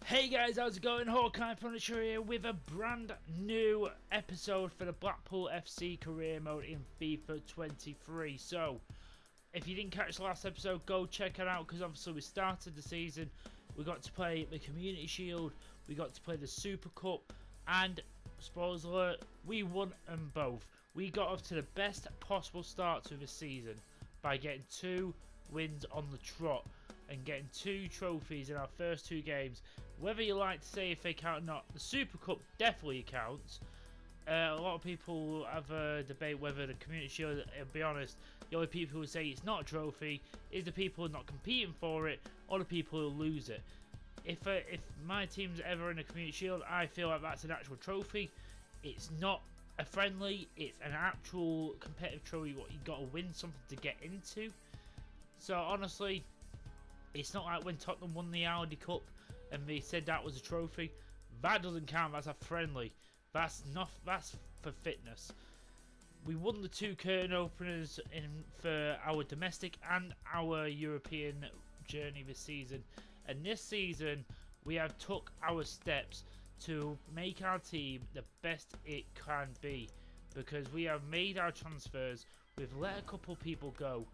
Hey guys, how's it going? Hawkeye Punisher here with a brand new episode for the Blackpool FC career mode in FIFA 23. So, if you didn't catch the last episode, go check it out because obviously we started the season. We got to play the Community Shield, we got to play the Super Cup, and spoiler alert, we won them both. We got off to the best possible start to the season by getting 2 wins on the trot and getting 2 trophies in our first 2 games. Whether you like to say if they count or not, the Super Cup definitely counts. A lot of people have a debate whether the Community Shield, I'll be honest, the only people who say it's not a trophy is the people who are not competing for it or the people who lose it. If my team's ever in a Community Shield, I feel like that's an actual trophy. It's not a friendly, it's an actual competitive trophy. What you got to win something to get into. So honestly, it's not like when Tottenham won the Audi Cup and they said that was a trophy. That doesn't count. That's a friendly. That's for fitness. We won the 2 curtain openers for our domestic and our European journey this season. And this season, we have took our steps to make our team the best it can be, because we have made our transfers. We've let a couple people go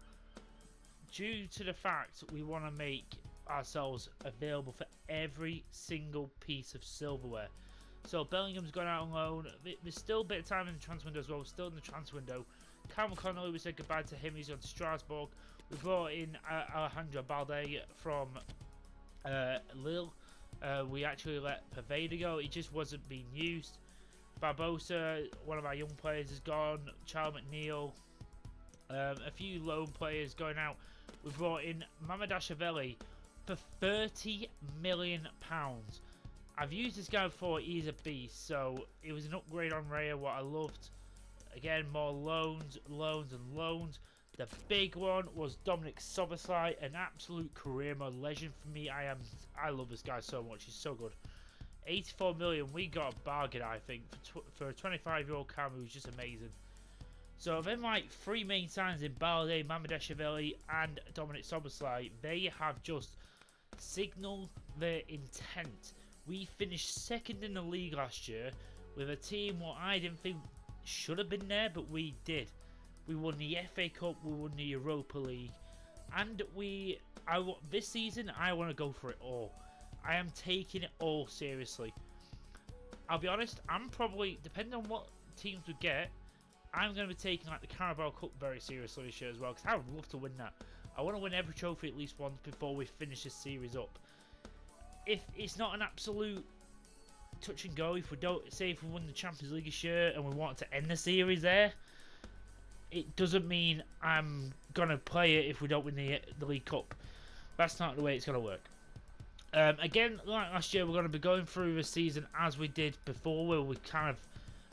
due to the fact we want to make ourselves available for every single piece of silverware. So Bellingham's gone out on loan. There's still a bit of time in the transfer window as well. We're still in the transfer window. Cameron Connolly, we said goodbye to him. He's gone to Strasbourg. We brought in Alejandro Balde from Lille. We actually let Paveda go. He just wasn't being used. Barbosa, one of our young players, is gone. Charles McNeil. A few loan players going out. We brought in Mamadashvili for £30 million. I've used this guy before. He's a beast. So it was an upgrade on Raya, what I loved. Again, more loans. The big one was Dominic Szoboszlai, an absolute career mode legend for me. I love this guy so much. He's so good. 84 million. We got a bargain, I think, for a 25-year-old Cam who's just amazing. So then, like, 3 main signs in Balde, Mamadashvili, and Dominic Szoboszlai, they have just signalled their intent. We finished 2nd in the league last year with a team what I didn't think should have been there, but we did. We won the FA Cup, we won the Europa League, and this season I want to go for it all. I am taking it all seriously. I'll be honest, I'm probably, depending on what teams we get, I'm going to be taking like the Carabao Cup very seriously this year as well, because I would love to win that. I want to win every trophy at least once before we finish this series up. If it's not an absolute touch and go, if we win the Champions League this year and we want to end the series there, it doesn't mean I'm going to play it if we don't win the League Cup. That's not the way it's going to work. Again, like last year, we're going to be going through the season as we did before, where we kind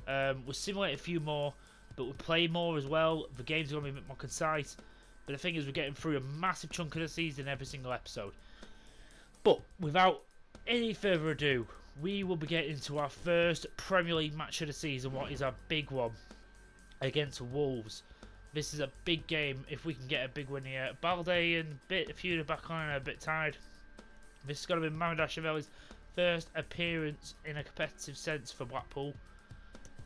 of we simulate a few more, but we play more as well. The games are going to be a bit more concise. But the thing is, we're getting through a massive chunk of the season every single episode. But without any further ado, we will be getting into our first Premier League match of the season. What is our big one against Wolves? This is a big game if we can get a big win here. Balde and a few in the back line are a bit tired. This is going to be Mamadashvili's first appearance in a competitive sense for Blackpool.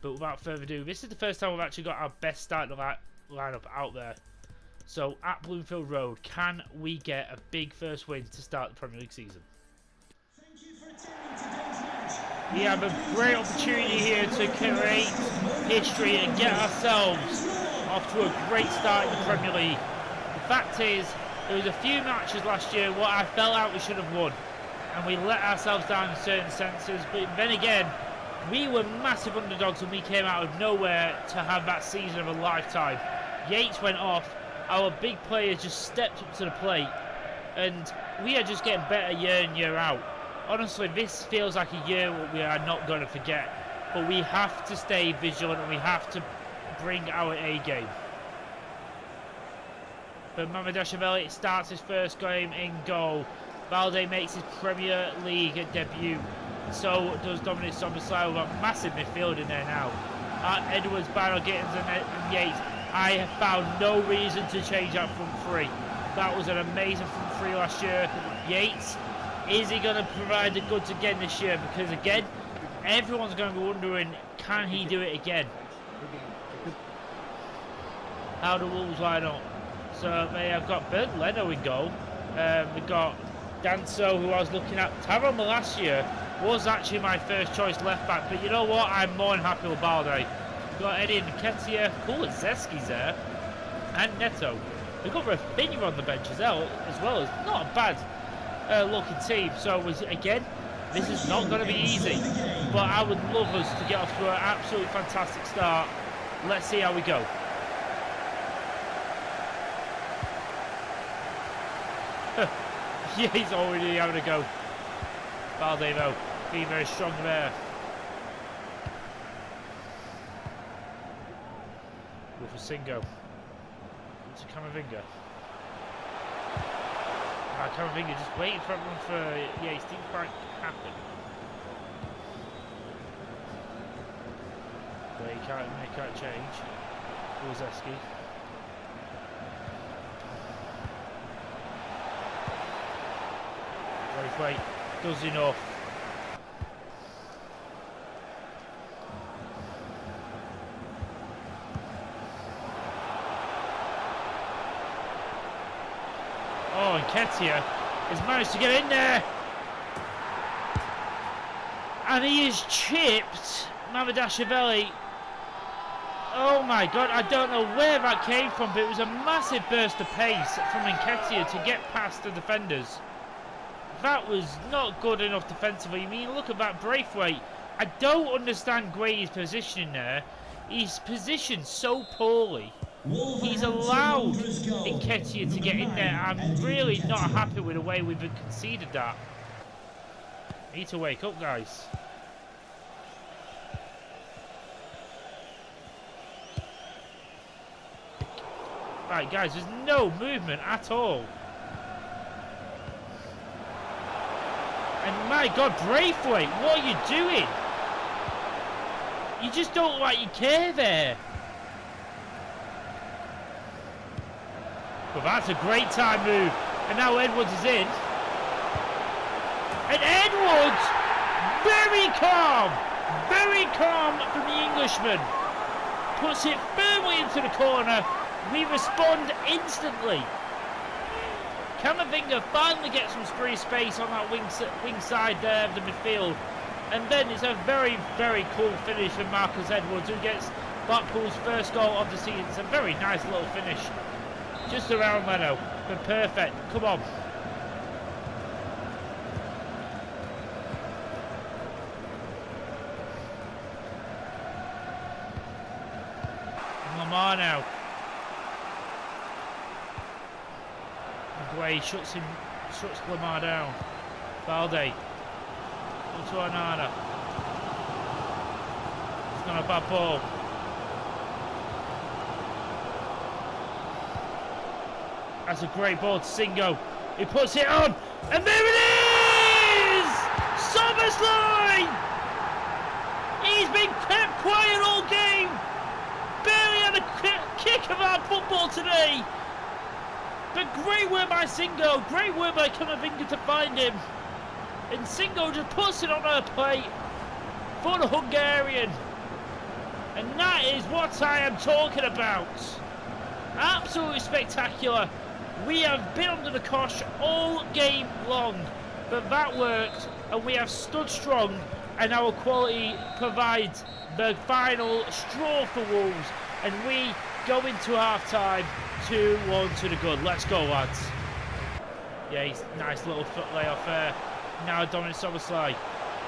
But without further ado, this is the first time we've actually got our best starting lineup out there. So at Bloomfield Road, can we get a big first win to start the Premier League season? Thank you for attending today's match. We have a great opportunity here to create history and get ourselves off to a great start in the Premier League. The fact is, there was a few matches last year what I felt like we should have won, and we let ourselves down in certain senses. But then again, we were massive underdogs and we came out of nowhere to have that season of a lifetime. Yates went off. Our big players just stepped up to the plate, and we are just getting better year in, year out. Honestly, this feels like a year we are not going to forget, but we have to stay vigilant and we have to bring our A game. But Mamadashvili starts his first game in goal. Balde makes his Premier League debut. So does Dominic Szoboszlai. We've got massive midfield in there now. Edwards, Barrow, Gittins and Yates. I have found no reason to change that front three. That was an amazing front three last year. Yates Is he going to provide the goods again this year? Because again, everyone's going to be wondering, can he do it again? How do Wolves line up? So they have got Bert Leno in goal. We've got Danso, who I was looking at. Tyrone last year was actually my first choice left back, but you know what? I'm more than happy with Balde. We've got Eddie Nketiah, Kulizeski's there, and Neto. We've got Rafinha on the bench as well. It's not a bad looking team. So again, this is not going to be easy, but I would love us to get off to an absolutely fantastic start. Let's see how we go. Yeah, he's already having a go. Balde though, being very strong there. Singo to Camavinga. Camavinga just waiting for everyone for. Yeah, he's didn't quite happen. But he can't change. Kulizeski. Wait, does enough. Oh, Nketiah has managed to get in there. And he is chipped Mamadashvili. Oh my god, I don't know where that came from, but it was a massive burst of pace from Nketiah to get past the defenders. That was not good enough defensively. I mean, look at that Braithwaite. I don't understand Gray's positioning there. He's positioned so poorly. He's allowed Nketiah to get in there. I'm really not happy with the way we've conceded that. Need to wake up, guys. Right, guys, there's no movement at all. And my God, Braithwaite, what are you doing? You just don't look like you care there. But that's a great time move. And now Edwards is in. And Edwards, very calm from the Englishman. Puts it firmly into the corner. We respond instantly. Camavinga finally gets some free space on that wing side there of the midfield. And then it's a very, very cool finish from Marcus Edwards, who gets Blackpool's first goal of the season. It's a very nice little finish. Just around Leno, but perfect. Come on. And Lamar now. Gray shuts Lamar down. Balde. Onto Onana. It's not a bad ball. That's a great ball to Singo. He puts it on, and there it is! SUCCESSFULL! He's been kept quiet all game. Barely had a kick of our football today. But great work by Singo. Great work by Camavinga to find him. And Singo just puts it on her plate for the Hungarian. And that is what I am talking about. Absolutely spectacular. We have been under the cosh all game long, but that worked, and we have stood strong, and our quality provides the final straw for Wolves, and we go into half-time 2-1 to the good. Let's go, lads. Yeah, he's nice little foot layoff there. Now Dominic Soboslai.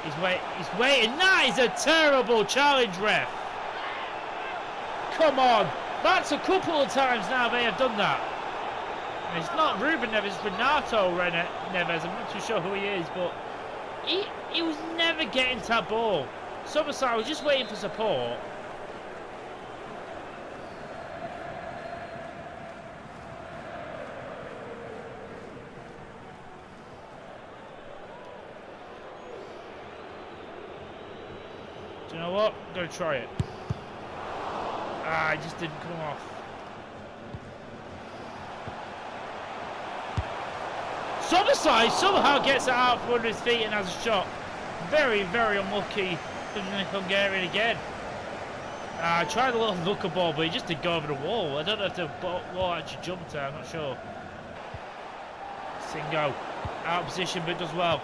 He's waiting. That is a terrible challenge, ref. Come on. That's a couple of times now they have done that. And it's not Ruben Neves, it's Renato Neves. I'm not too sure who he is, but he was never getting to that ball. Soboslai was just waiting for support. Do you know what? I'm going to try it. Ah, it just didn't come off. Summerside somehow gets it out from under his feet and has a shot. Very, very unlucky from the Hungarian again. I tried a little looker ball, but he just did go over the wall. I don't know if the wall actually jumped there, I'm not sure. Singo, out of position, but does well.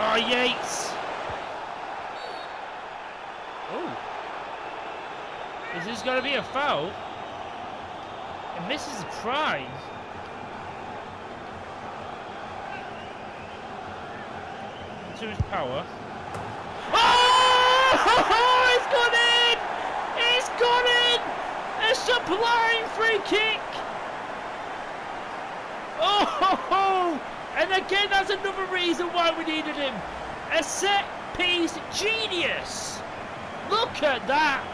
Oh, Yates. Oh. Is this going to be a foul? It misses the try. To his power. Oh! It's gone in! It's gone in! A sublime free kick! Oh! And again, that's another reason why we needed him. A set-piece genius! Look at that!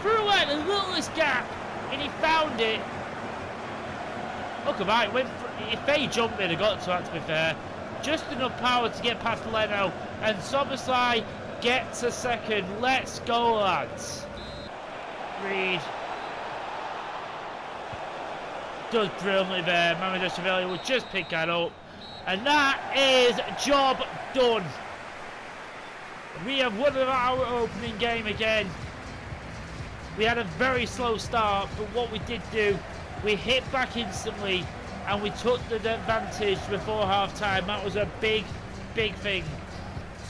Through like the littlest gap, and he found it. Look at that, if they jumped in, they got to that, to be fair. Just enough power to get past Leno, and Szoboszlai gets a second. Let's go, lads. Reed does brilliantly there. Mamadou Savelli will just pick that up, and that is job done. We have won our opening game again. We had a very slow start, but what we did do, we hit back instantly, and we took the advantage before half-time. That was a big, big thing.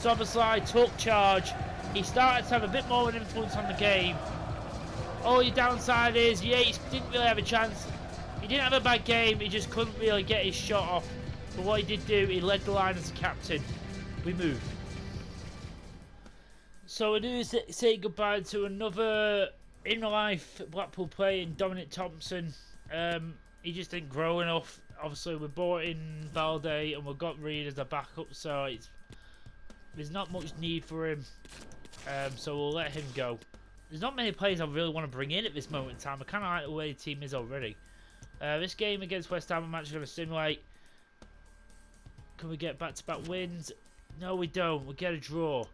Szoboszlai took charge. He started to have a bit more of an influence on the game. Only downside is Yates didn't really have a chance. He didn't have a bad game, he just couldn't really get his shot off. But what he did do, he led the line as a captain. We moved. So we do say goodbye to another in-life Blackpool player in Dominic Thompson. He just didn't grow enough. Obviously, we brought in Valde and we got Reed as a backup, so there's not much need for him. So we'll let him go. There's not many players I really want to bring in at this moment in time. I kind of like the way the team is already. This game against West Ham, I'm actually going to simulate. Can we get back-to-back wins? No, we don't. We get a draw.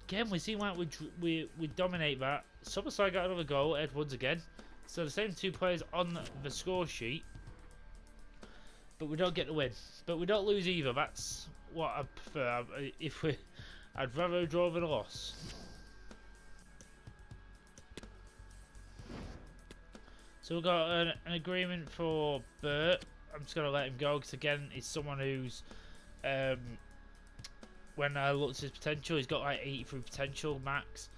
Again, we seem like we dominate that. Szoboszlai got another goal. Edwards again. So the same two players on the score sheet. But we don't get the win. But we don't lose either. That's what I prefer. I'd rather a draw than a loss. So we've got an agreement for Bert. I'm just going to let him go because, again, he's someone who's, when I looked at his potential, he's got like 83 potential max.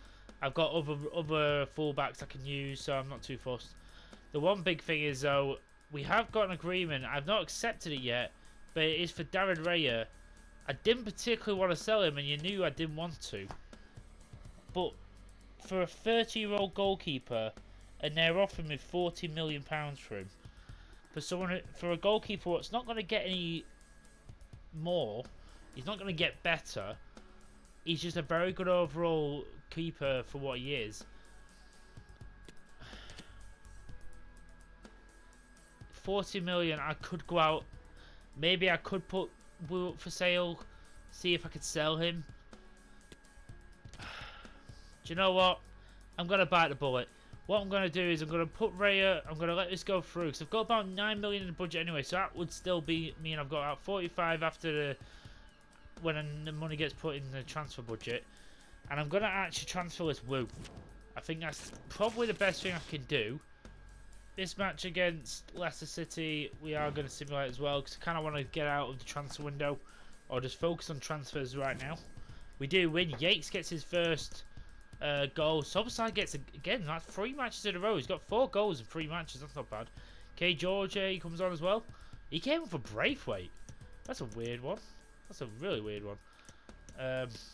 I've got other fullbacks I can use, so I'm not too fussed. The one big thing is, though, we have got an agreement. I've not accepted it yet, but it is for David Raya. I didn't particularly want to sell him, and you knew I didn't want to. But for a 30-year-old goalkeeper, and they're offering me £40 million for him. For a goalkeeper that's not going to get any more, he's not going to get better. He's just a very good overall keeper for what he is. 40 million, I could go out. Maybe I could put Wu up for sale, see if I could sell him. Do you know what? I'm going to bite the bullet. What I'm going to do is I'm going to put Raya, I'm going to let this go through, because I've got about 9 million in the budget anyway, so that would still be mean I've got about 45 after when the money gets put in the transfer budget. And I'm going to actually transfer this Wu. I think that's probably the best thing I can do. This match against Leicester City, we are going to simulate as well, because I kind of want to get out of the transfer window, or just focus on transfers right now. We do win. Yates gets his first goal. Szoboszlai gets, again, that's 3 matches in a row. He's got 4 goals in 3 matches. That's not bad. K. George, he comes on as well. He came in for Braithwaite. That's a weird one. That's a really weird one.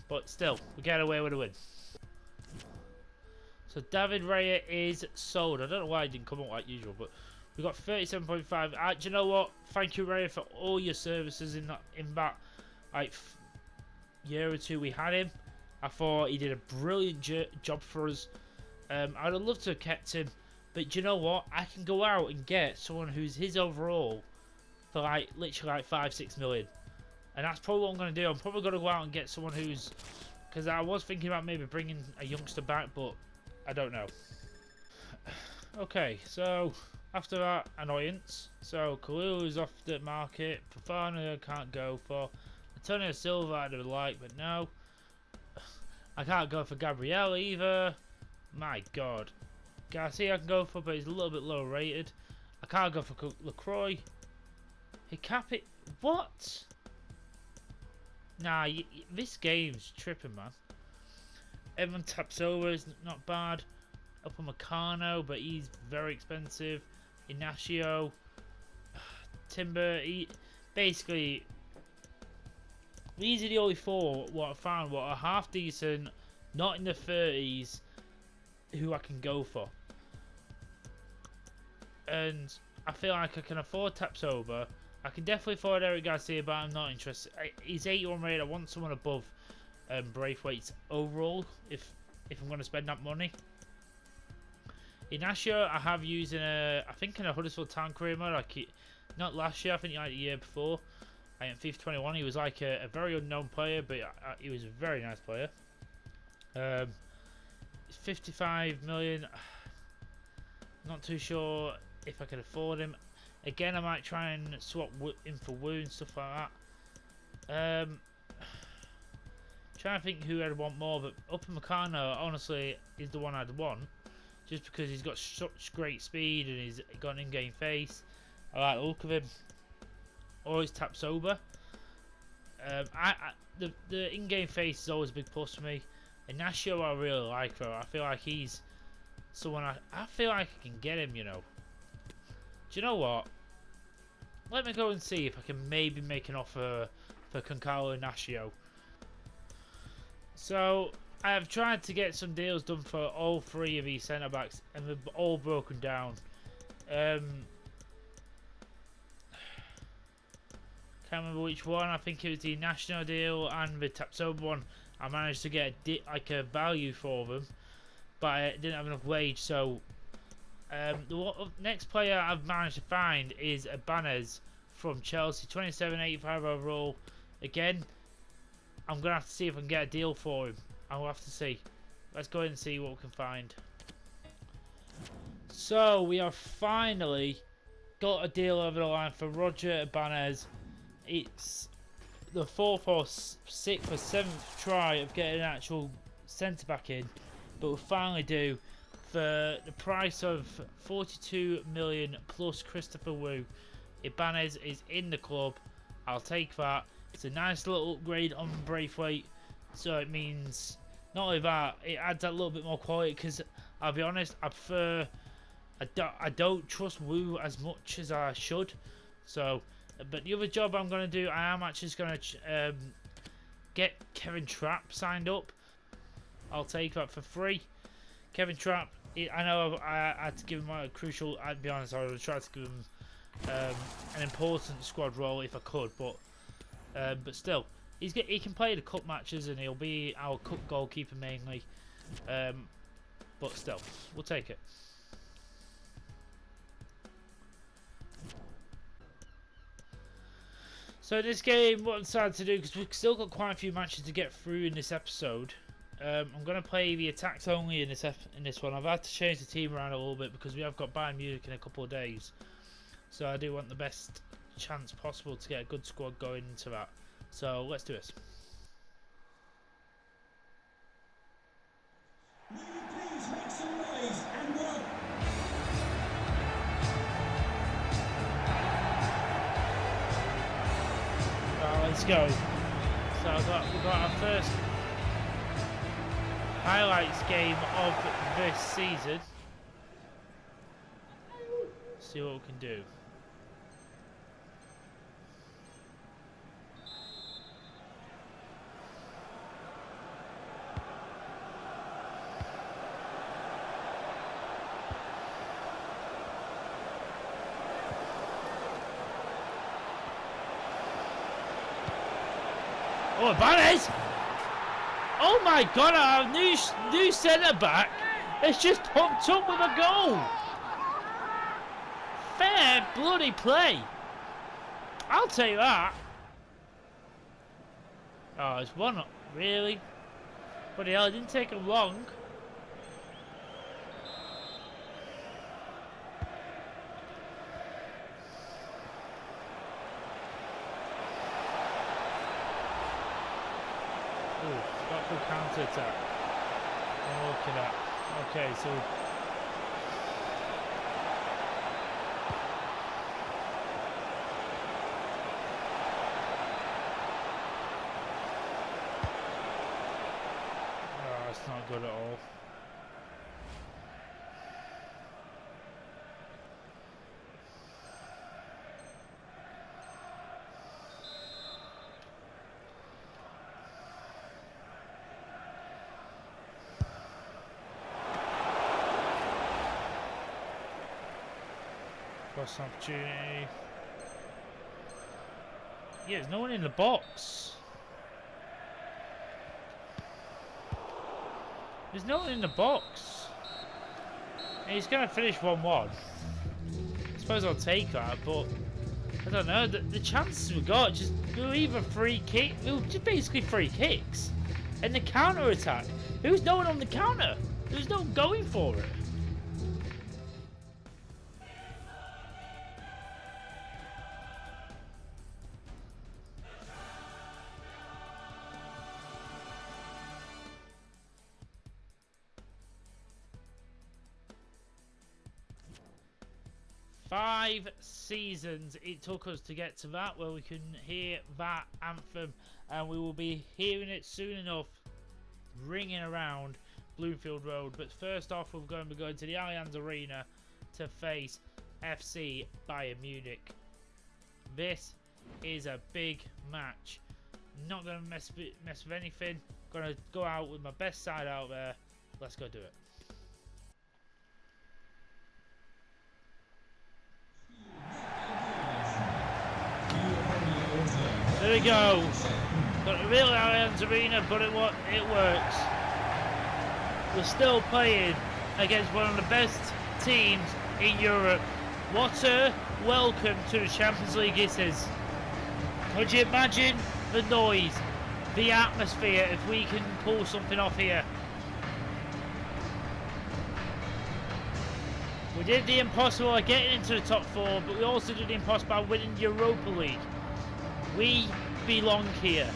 But still, we get away with a win. So David Raya is sold. I don't know why he didn't come out like usual, but we got 37.5. Do you know what? Thank you, Raya, for all your services in that like year or two we had him. I thought he did a brilliant job for us. I'd have loved to have kept him, but do you know what? I can go out and get someone who's his overall for like literally like 5-6 million, and that's probably what I'm going to do. I'm probably going to go out and get someone who's, because I was thinking about maybe bringing a youngster back, but I don't know. Okay, so after that annoyance, so Kalulu is off the market. Fofana I can't go for. Antonio Silva I'd have liked, but no. I can't go for Gabriel either. My God. Garcia I can go for, but he's a little bit low rated. I can't go for LaCroix. Hikapi. What? Nah, this game's tripping, man. Edmund Tapsoba is not bad. Upamecano, but he's very expensive. Inacio. Timber. Basically, these are the only four what I found what are half decent, not in the 30s, who I can go for. And I feel like I can afford Tapsoba. I can definitely afford Eric Garcia, but I'm not interested. He's 81 rated. I want someone above Braithwaite's overall if I'm going to spend that money. Inacio, I have used in I think in a Huddersfield Town career mode. Like not last year, I think like the year before. In FIFA 21, he was like a very unknown player, but he was a very nice player. 55 million. Not too sure if I can afford him. Again, I might try and swap him for Wu and stuff like that. Trying to think who I'd want more, but Upamecano honestly is the one I'd want, just because he's got such great speed and he's got an in-game face. I like the look of him. Always Tapsoba. The in-game face is always a big plus for me. Inacio I really like though. I feel like he's someone I feel like I can get him, you know. Do you know what? Let me go and see if I can maybe make an offer for Concalo Inacio. So I have tried to get some deals done for all three of these centre backs, and they've all broken down. Can't remember which one. I think it was the National deal and the Tapsoba one. I managed to get a value for them, but I didn't have enough wage. So the next player I've managed to find is Ibanez from Chelsea, 27.85 overall. Again, I'm gonna have to see if I can get a deal for him. I'll have to see. Let's go ahead and see what we can find. So we have finally got a deal over the line for Roger Ibanez. It's the 4th or 6th or 7th try of getting an actual centre back in, but we'll finally do for the price of 42 million plus Christopher Wu. Ibanez is in the club. I'll take that. It's a nice little upgrade on Braithwaite, so it means not only that, it adds that little bit more quality. Because I'll be honest, I don't trust Wu as much as I should. So, but the other job I'm going to do, I am actually just going to get Kevin Trapp signed up. I'll take that for free. Kevin Trapp, I know I had to give him a crucial. I'd be honest, I would try to give him an important squad role if I could, but still, he can play the cup matches and he'll be our cup goalkeeper mainly. But still, we'll take it. So in this game, what I'm decided to do, because we've still got quite a few matches to get through in this episode, I'm going to play the attacks only in this one. I've had to change the team around a little bit because we have got Bayern Munich in a couple of days. So I do want the best chance possible to get a good squad going into that. So let's do this. Please make some noise and run. Let's go. So we've got our first highlights game of this season. See what we can do. Oh, Ibanez! Oh my God! Our new centre back has just popped up with a goal. Fair bloody play. I'll tell you that. Oh, it's one up, really? Bloody hell! It didn't take him long. counter attack I'm looking at. Okay, so oh, it's not good at all. Cross opportunity. Yeah, there's no one in the box. There's no one in the box. And he's going to finish 1-1. I suppose I'll take that, but I don't know. The chances we got we were either free kick. We were just basically free kicks. And the counter attack. There was no one on the counter. There was no one going for it. Five seasons it took us to get to that, where we can hear that anthem, and we will be hearing it soon enough, ringing around Bloomfield Road. But first off, we're going to be going to the Allianz Arena to face FC Bayern Munich. This is a big match. Not going to mess with anything. Going to go out with my best side out there. Let's go do it. There we go. Got a real Allianz Arena, but it works. We're still playing against one of the best teams in Europe. What a welcome to the Champions League it is. Could you imagine the noise, the atmosphere, if we can pull something off here? We did the impossible by getting into the top four, but we also did the impossible by winning the Europa League. We belong here.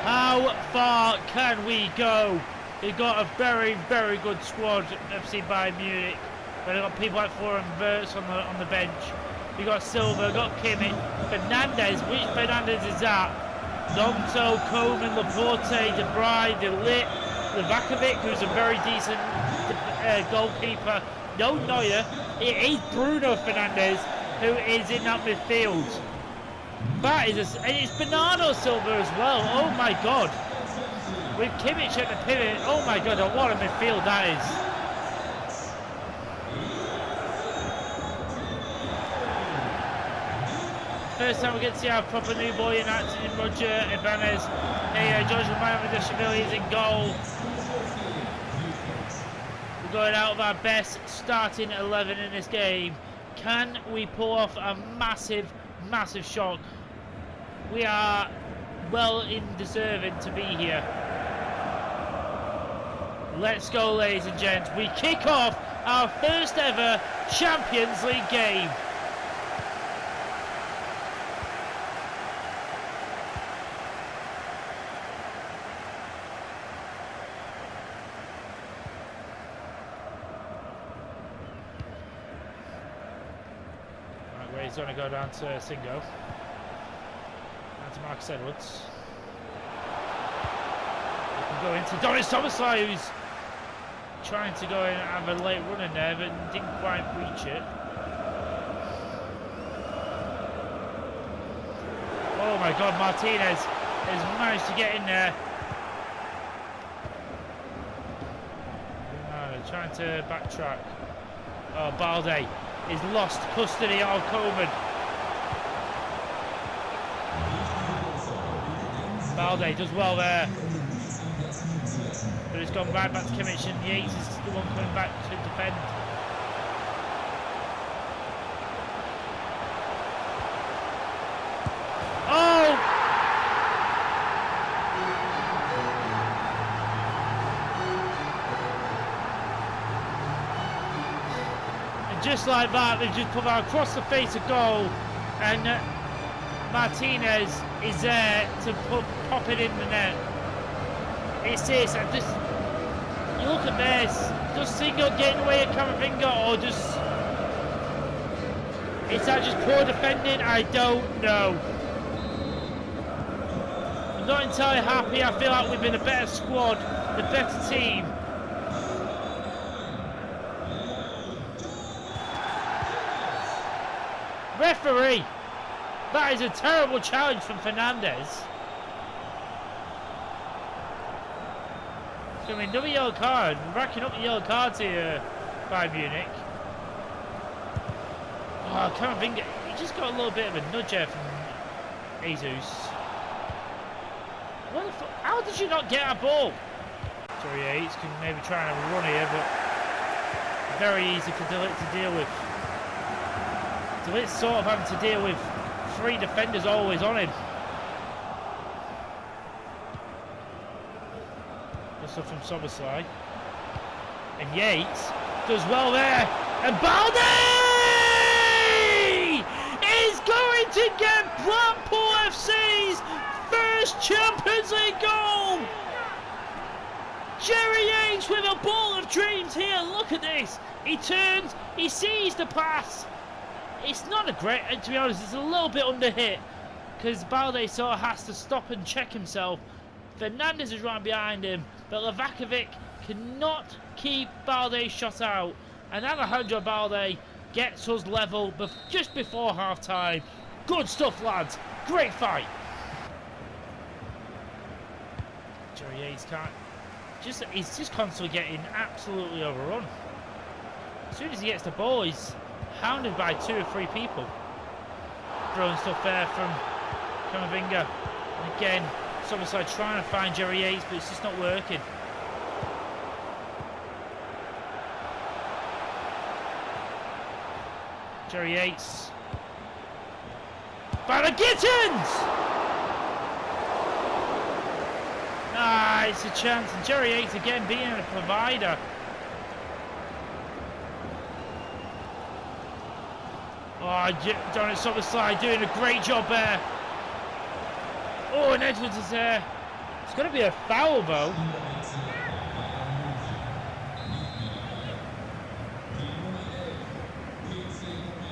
How far can we go? We've got a very, very good squad, FC Bayern Munich. We've got people like Florian Wirtz on the bench. We've got Silva, we've got Kimmich, Fernandes. Which Fernandes is that? Zonto, Koeman, Laporte, De Vrij, De Ligt, Livakovic, who's a very decent goalkeeper. No Neuer. It is Bruno Fernandes who is in that midfield. That is and it's Bernardo Silva as well. Oh my god. With Kimmich at the pivot. Oh my god, what a midfield that is. First time we get to see our proper new boy in action in Roger Ibanez. Hey, George Romanovich is in goal. We're going out of our best starting 11 in this game. Can we pull off a massive shock? We are well in deserving to be here. Let's go, ladies and gents. We kick off our first ever Champions League game. Right, where he's going to go down to Singo. To Marcus Edwards. We can go into Doris Tomasai, who's trying to go in and have a late run in there, but didn't quite reach it. Oh my god, Martinez has managed to get in there. Trying to backtrack. Oh, Balde. is lost custody of Coleman. Balde does well there. But it's gone right back to Kimmich, and Yates is the one coming back to defend. Oh! And just like that, they've just put that across the face of goal, and Martinez is there to pop it in the net. It's this, and just you look at this. Does Singo getting away at Camavinga, or just is that just poor defending? I don't know. I'm not entirely happy. I feel like we've been a better squad, the better team. Referee, that is a terrible challenge from Fernandez. I mean, another yellow card, racking up the yellow cards here by Munich. Oh, Camavinga, he just got a little bit of a nudge there from Jesus. What the fuck? How did you not get a ball? Sorry, Yates can maybe try and run here, but very easy for De Ligt to deal with. De Ligt's sort of having to deal with three defenders always on him. Stuff from Szoboszlai, and Yates does well there, and Balde is going to get Blackpool FC's first Champions League goal. Jerry Yates with a ball of dreams here. Look at this. He turns, he sees the pass. It's not a great, to be honest, it's a little bit under hit because Balde sort of has to stop and check himself. Fernandez is right behind him, but Livakovic cannot keep Balde's shot out. And Alejandro Balde gets us level just before half time. Good stuff, lads. Great fight. Jerry Yates can't. He's just constantly getting absolutely overrun. As soon as he gets the ball, he's hounded by 2 or 3 people. Throwing stuff there from Camavinga. And again, Szoboszlai trying to find Jerry Yates, but it's just not working. Jerry Yates. Gittins! Ah, it's a chance. And Jerry Yates again being a provider. Oh, Jonas Szoboszlai doing a great job there. Oh, and Edwards is there. It's going to be a foul, though.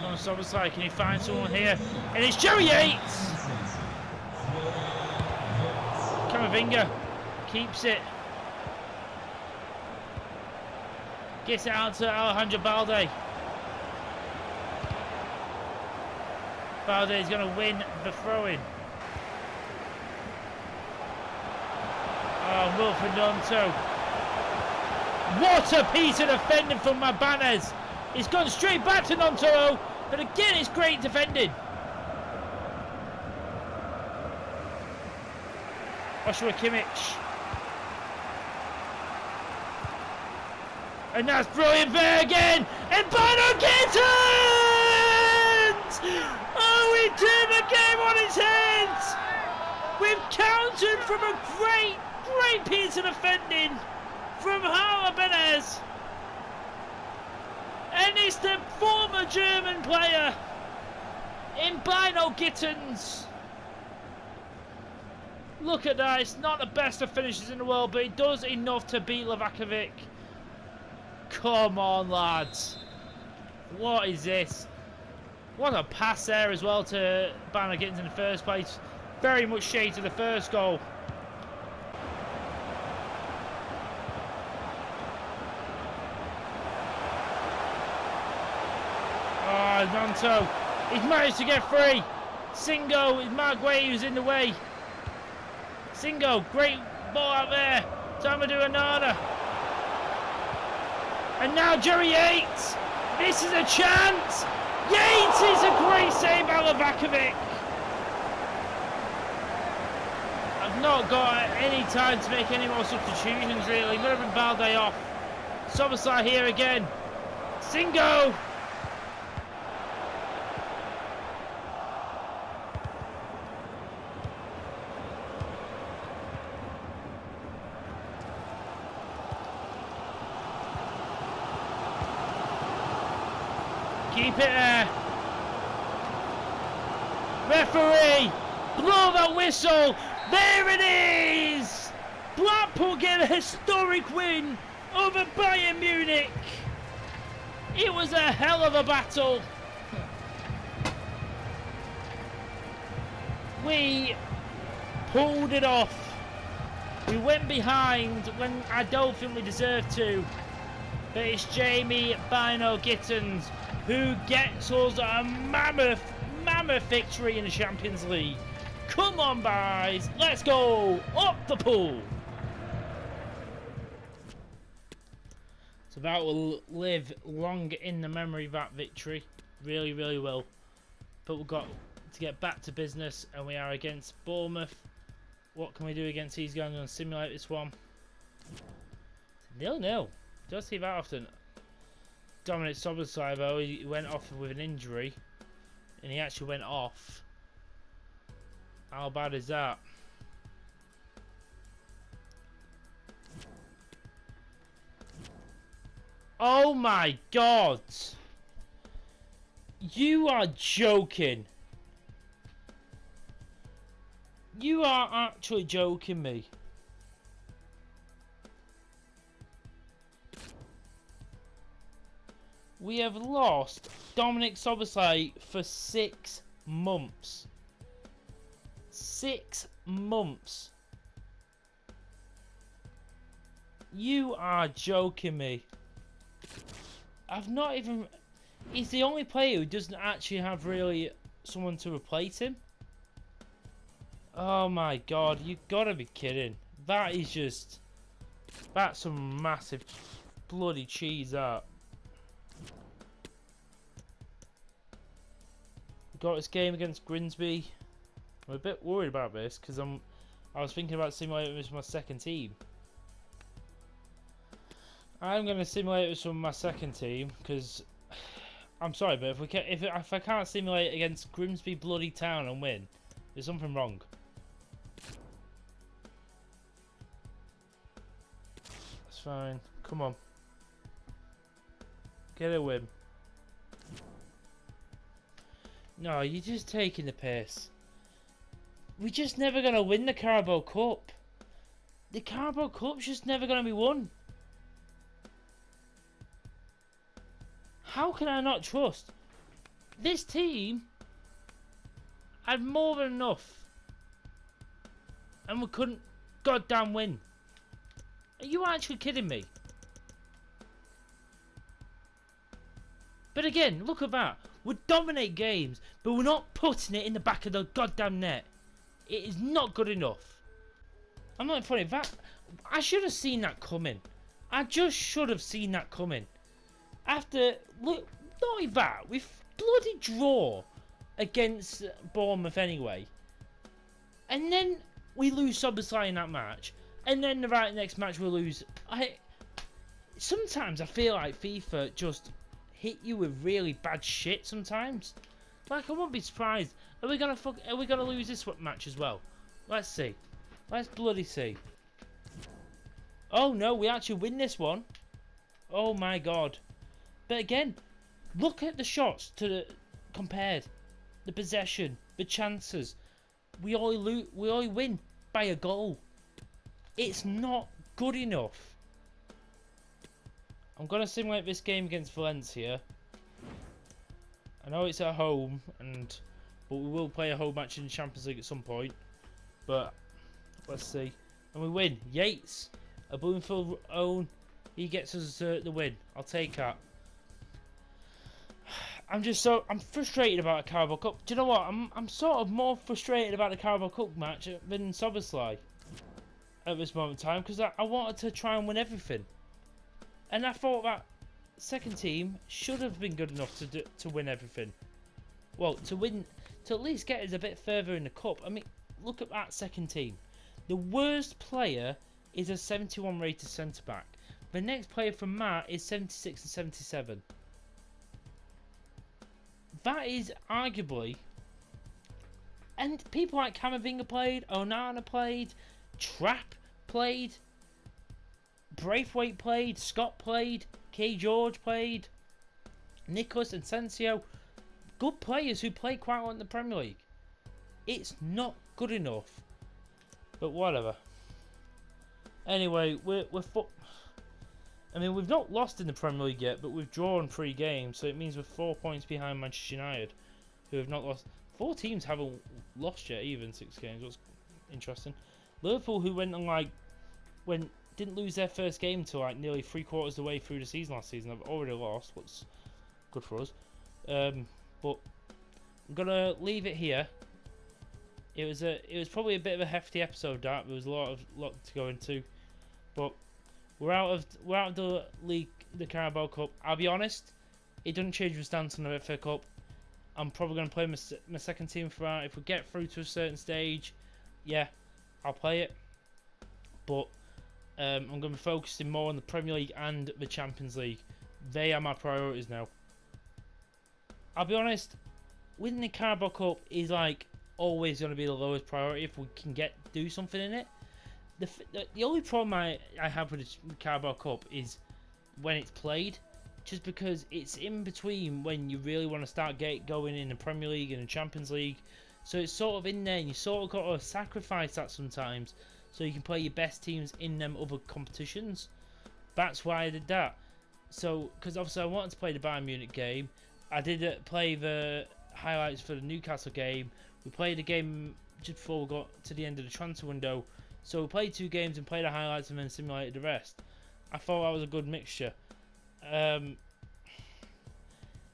Jonas Szoboszlai, can he find someone here? And it's Jerry Yates! Camavinga keeps it. Gets it out to Alejandro Balde. Balde is going to win the throw-in. Oh, Wilfred Gnonto. What a piece of defending from Mabanez. He's gone straight back to Gnonto, but again it's great defending. Joshua Kimmich. And that's brilliant there again. And Bino Gittins! Oh, we turned the game on its head. We've countered from a great piece of defending from Howard Benez. And it's the former German player in Bino Gittins. Look at that, it's not the best of finishes in the world, but it does enough to beat Livakovic. Come on, lads. What is this? What a pass there as well to Bino Gittins in the first place. Very much shade to the first goal. Oh, Gnonto. He's managed to get free. Singo, Mark Guay who's in the way. Singo, great ball out there. Tamadou Anana. And now Jerry Yates. This is a chance. Yates is a great save out of the back of it. I've not got any time to make any more substitutions really. Going to bring Balde off. Szoboszlai here again. Singo. Keep it there. Referee, blow that whistle. There it is. Blackpool get a historic win over Bayern Munich. It was a hell of a battle. We pulled it off. We went behind when I don't think we deserved to. But it's Jamie Bino Gittens who gets us a mammoth victory in the Champions League. Come on, boys, let's go up the pool. So that will live long in the memory, that victory. Really, really will. But we've got to get back to business, and we are against Bournemouth. What can we do against these guys? I'm going to simulate this one. 0-0. Don't see that often. Dominic Szoboszlai, though, he went off with an injury, and he actually went off. How bad is that? Oh my God! You are joking. You are actually joking me. We have lost Dominic Szoboszlai for 6 months. 6 months. You are joking me. I've not even... He's the only player who doesn't actually have really someone to replace him. Oh my God, you've got to be kidding. That is just... That's some massive bloody cheese, that. Got this game against Grimsby. I'm a bit worried about this because I was thinking about simulating this with my second team. I'm going to simulate this with my second team because I'm sorry, but if I can't simulate against Grimsby bloody town and win, there's something wrong. That's fine. Come on, get a win. No, you're just taking the piss. We're just never going to win the Carabao Cup. The Carabao Cup's just never going to be won. How can I not trust? This team had more than enough. And we couldn't goddamn win. Are you actually kidding me? But again, look at that. We dominate games, but we're not putting it in the back of the goddamn net. It is not good enough. I'm not funny. That I should have seen that coming. I just should have seen that coming. After look, not only that, we bloody draw against Bournemouth anyway, and then we lose Szoboszlai in that match, and then the next match we lose. Sometimes I feel like FIFA just hit you with really bad shit sometimes. Like, I won't be surprised. Are we gonna lose this match as well? Let's see. Let's bloody see. Oh no, we actually win this one. Oh my God. But again, look at the shots compared. The possession, the chances. We only win by a goal. It's not good enough. I'm going to simulate this game against Valencia. I know it's at home, but we will play a home match in the Champions League at some point. But let's see. And we win. Yates, a Bloomfield own. He gets us the win. I'll take that. I'm frustrated about a Carabao Cup. Do you know what? I'm sort of more frustrated about the Carabao Cup match than Szoboszlai at this moment in time, because I wanted to try and win everything. And I thought that second team should have been good enough to win everything. Well, to at least get us a bit further in the cup. I mean, look at that second team. The worst player is a 71 rated centre back. The next player from Matt is 76 and 77. That is arguably, and people like Camavinga played, Onana played, Trapp played, Braithwaite played, Scott played, K. George played, Nicholas and Sensio. Good players who play quite well in the Premier League. It's not good enough. But whatever. Anyway, I mean, we've not lost in the Premier League yet, but we've drawn 3 games, so it means we're 4 points behind Manchester United, who have not lost. 4 teams haven't lost yet, even 6 games. That's interesting. Liverpool, who didn't lose their first game until like nearly 3/4 of the way through the season last season, have already lost. What's good for us. But I'm gonna leave it here. It was probably a bit of a hefty episode. That there was a lot to go into, but we're out of the league, the Carabao Cup. I'll be honest, it doesn't change my stance on the FA Cup. I'm probably going to play my second team for that. If we get through to a certain stage, yeah, I'll play it. But I'm going to be focusing more on the Premier League and the Champions League. They are my priorities now. I'll be honest, winning the Carabao Cup is like always going to be the lowest priority if we can do something in it. The only problem I have with the Carabao Cup is when it's played, just because it's in between when you really want to start going in the Premier League and the Champions League. So it's sort of in there, and you sort of got to sacrifice that sometimes so you can play your best teams in them other competitions. That's why I did that. So, because obviously I wanted to play the Bayern Munich game, I did play the highlights for the Newcastle game. We played a game just before we got to the end of the transfer window. So we played 2 games and played the highlights and then simulated the rest. I thought that was a good mixture.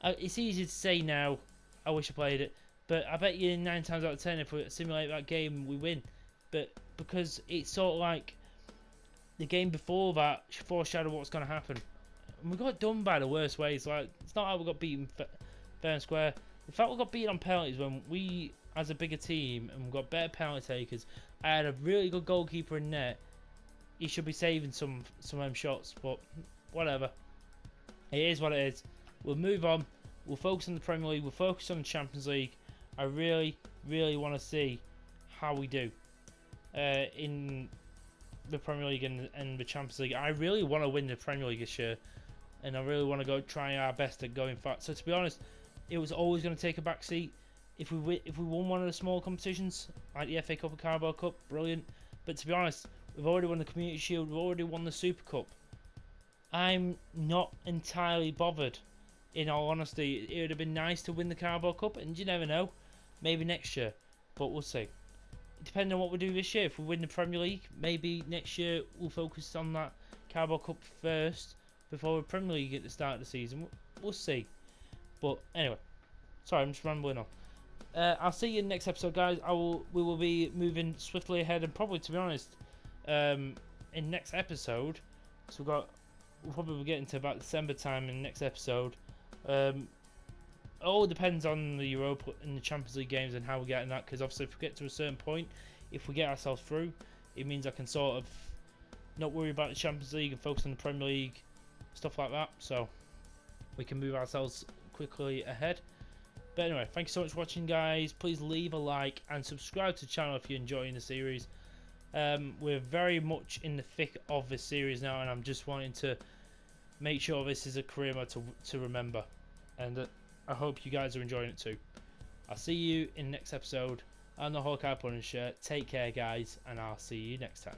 It's easy to say now, I wish I played it, but I bet you 9 times out of 10 if we simulate that game we win. But because it's sort of like the game before that foreshadowed what's going to happen. And we got done by the worst ways. Like, it's not how we got beaten fair and square. The fact we got beaten on penalties when we, as a bigger team, and we got better penalty takers, I had a really good goalkeeper in net. He should be saving some of them shots, but whatever. It is what it is. We'll move on. We'll focus on the Premier League. We'll focus on the Champions League. I really, really want to see how we do in the Premier League and the Champions League. I really want to win the Premier League this year, and I really want to go try our best at going fast. So to be honest, it was always going to take a back seat. If we won one of the small competitions like the FA Cup and Carabao Cup, brilliant. But to be honest, we've already won the Community Shield. We've already won the Super Cup. I'm not entirely bothered. In all honesty, it would have been nice to win the Carabao Cup, and you never know, maybe next year. But we'll see. Depending on what we do this year, if we win the Premier League, maybe next year we'll focus on that Carabao Cup first before the Premier League at the start of the season. We'll see. But anyway, sorry, I'm just rambling on. I'll see you in the next episode, guys. We will be moving swiftly ahead, and probably, to be honest, in next episode, so we'll probably be getting to about December time in the next episode. It all depends on the Europa and the Champions League games and how we get in that, because obviously if we get to a certain point, if we get ourselves through, it means I can sort of not worry about the Champions League and focus on the Premier League, stuff like that, so we can move ourselves quickly ahead. But anyway, thank you so much for watching, guys. Please leave a like and subscribe to the channel if you're enjoying the series. We're very much in the thick of this series now, and I'm just wanting to make sure this is a career mode to remember, and I hope you guys are enjoying it too. I'll see you in the next episode. I'm the Hawkeye Punisher. Take care, guys, and I'll see you next time.